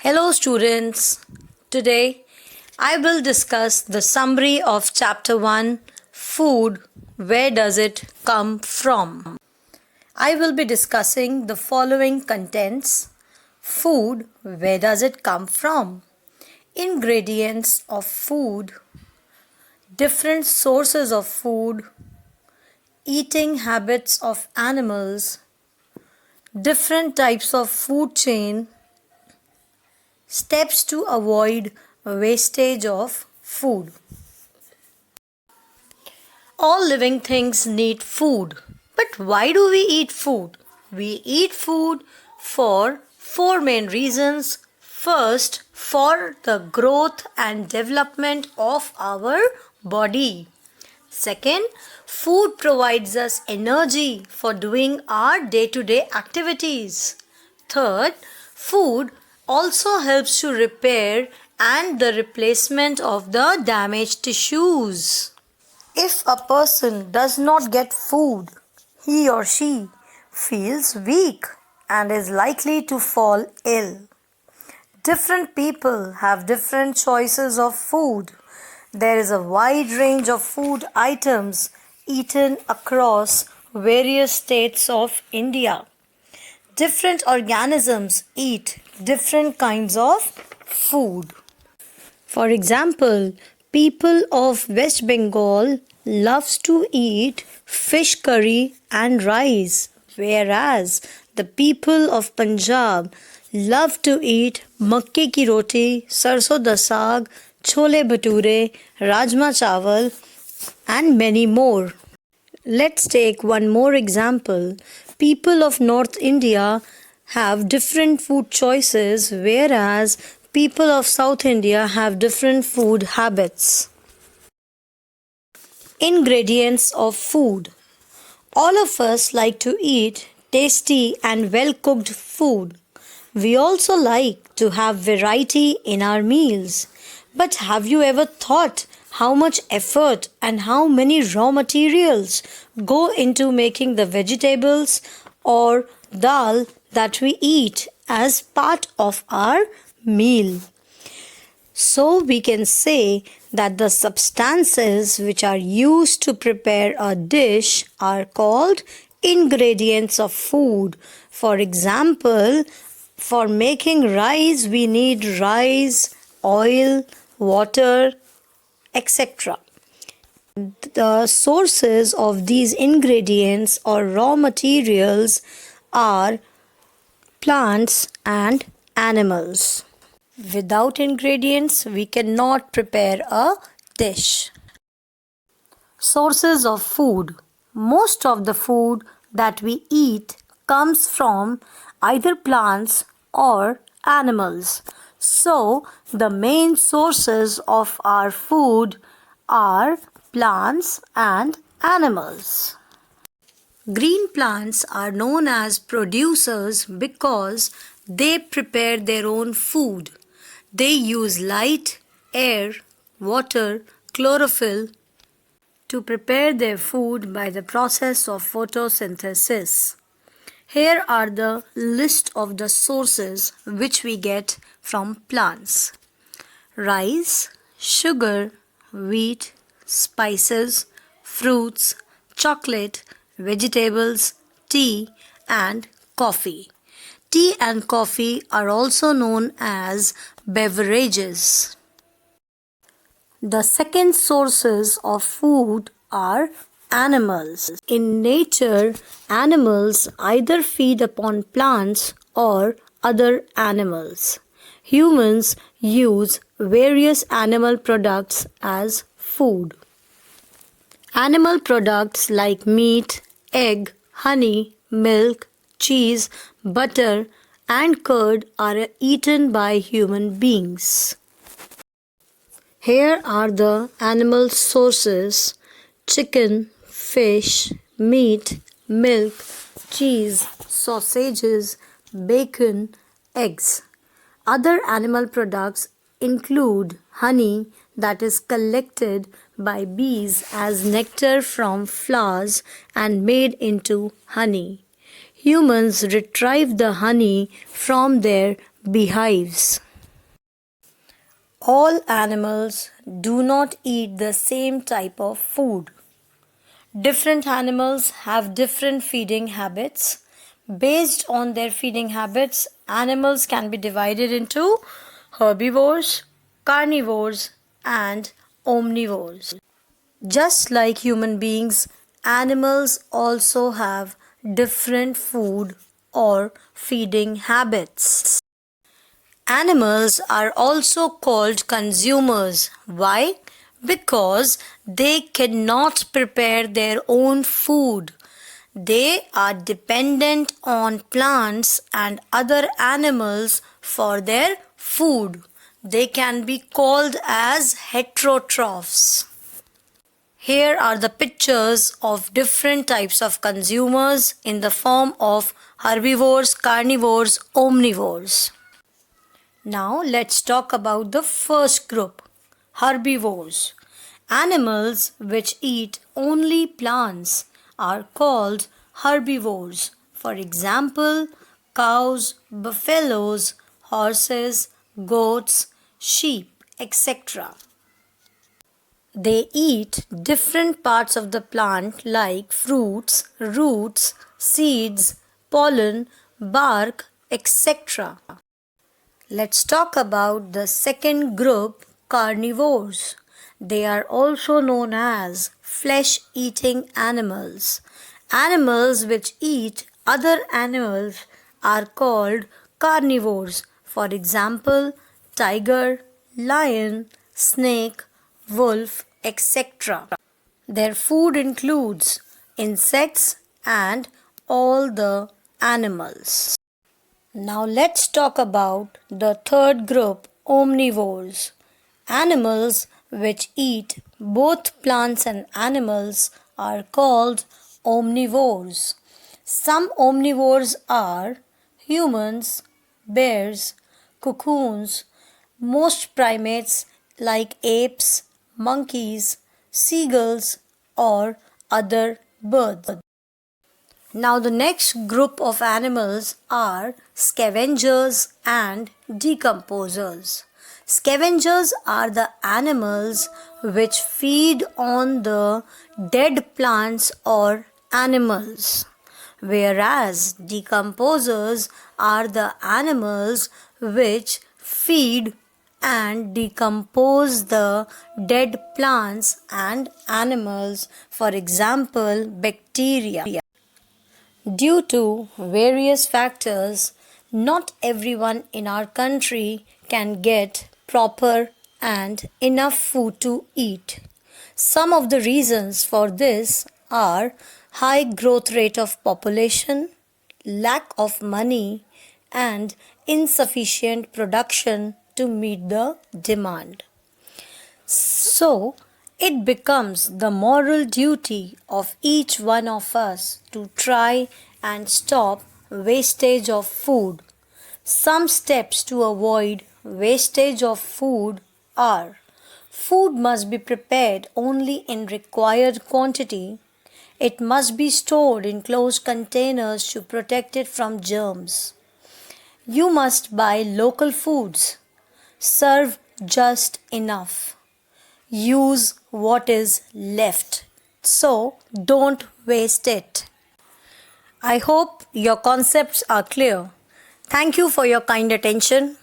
Hello students, today I will discuss the summary of chapter 1 Food, where does it come from? I will be discussing the following contents. Food, where does it come from? Ingredients of food, different sources of food, eating habits of animals, different types of food chain, steps to avoid wastage of food. All living things need food. But why do we eat food? We eat food for four main reasons. First, for the growth and development of our body. Second, food provides us energy for doing our day-to-day activities. Third, food also helps to repair and the replacement of the damaged tissues. If a person does not get food, he or she feels weak and is likely to fall ill. Different people have different choices of food. There is a wide range of food items eaten across various states of India. Different organisms eat different kinds of food. For example, people of West Bengal loves to eat fish curry and rice, whereas the people of Punjab love to eat makke ki roti, sarson da saag, chole bhature, rajma chawal and many more. Let's take one more example. People of North India have different food choices, whereas people of South India have different food habits. Ingredients of food. All of us like to eat tasty and well-cooked food. We also like to have variety in our meals. But have you ever thought how much effort and how many raw materials go into making the vegetables or dal that we eat as part of our meal? So we can say that the substances which are used to prepare a dish are called ingredients of food. For example, for making rice we need rice, oil, water, etc. The sources of these ingredients or raw materials are plants and animals. Without ingredients, we cannot prepare a dish. Sources of food. Most of the food that we eat comes from either plants or animals. So, the main sources of our food are plants and animals. Green plants are known as producers because they prepare their own food. They use light, air, water, chlorophyll to prepare their food by the process of photosynthesis. Here are the list of the sources which we get from plants. Rice, sugar, wheat, spices, fruits, chocolate, vegetables, tea and coffee. Tea and coffee are also known as beverages. The second sources of food are animals. In nature, animals either feed upon plants or other animals. Humans use various animal products as food. Animal products like meat, egg, honey, milk, cheese, butter and curd are eaten by human beings. Here are the animal sources: chicken, fish, meat, milk, cheese, sausages, bacon, eggs. Other animal products include honey that is collected by bees as nectar from flowers and made into honey. Humans retrieve the honey from their beehives. All animals do not eat the same type of food. Different animals have different feeding habits. Based on their feeding habits, animals can be divided into herbivores, carnivores, and omnivores. Just like human beings, animals also have different food or feeding habits. Animals are also called consumers. Why? Because they cannot prepare their own food. They are dependent on plants and other animals for their food. They can be called as heterotrophs. Here are the pictures of different types of consumers in the form of herbivores, carnivores, omnivores. Now let's talk about the first group, herbivores. Animals which eat only plants are called herbivores. For example, cows, buffaloes, horses, goats, sheep, etc. They eat different parts of the plant like fruits, roots, seeds, pollen, bark, etc. Let's talk about the second group, carnivores. They are also known as flesh-eating animals. Animals which eat other animals are called carnivores. For example, tiger, lion, snake, wolf, etc. Their food includes insects and all the animals. Now let's talk about the third group, omnivores. Animals which eat both plants and animals are called omnivores. Some omnivores are humans, bears, cocoons, most primates like apes, monkeys, seagulls, or other birds. Now, the next group of animals are scavengers and decomposers. Scavengers are the animals which feed on the dead plants or animals, whereas decomposers are the animals which feed and decompose the dead plants and animals, for example, bacteria. Due to various factors, not everyone in our country can get proper and enough food to eat. Some of the reasons for this are high growth rate of population, lack of money, and insufficient production to meet the demand. So, it becomes the moral duty of each one of us to try and stop wastage of food. Some steps to avoid wastage of food are: food must be prepared only in required quantity. It must be stored in closed containers to protect it from germs. You must buy local foods. Serve just enough. Use what is left. So don't waste it. I hope your concepts are clear. Thank you for your kind attention.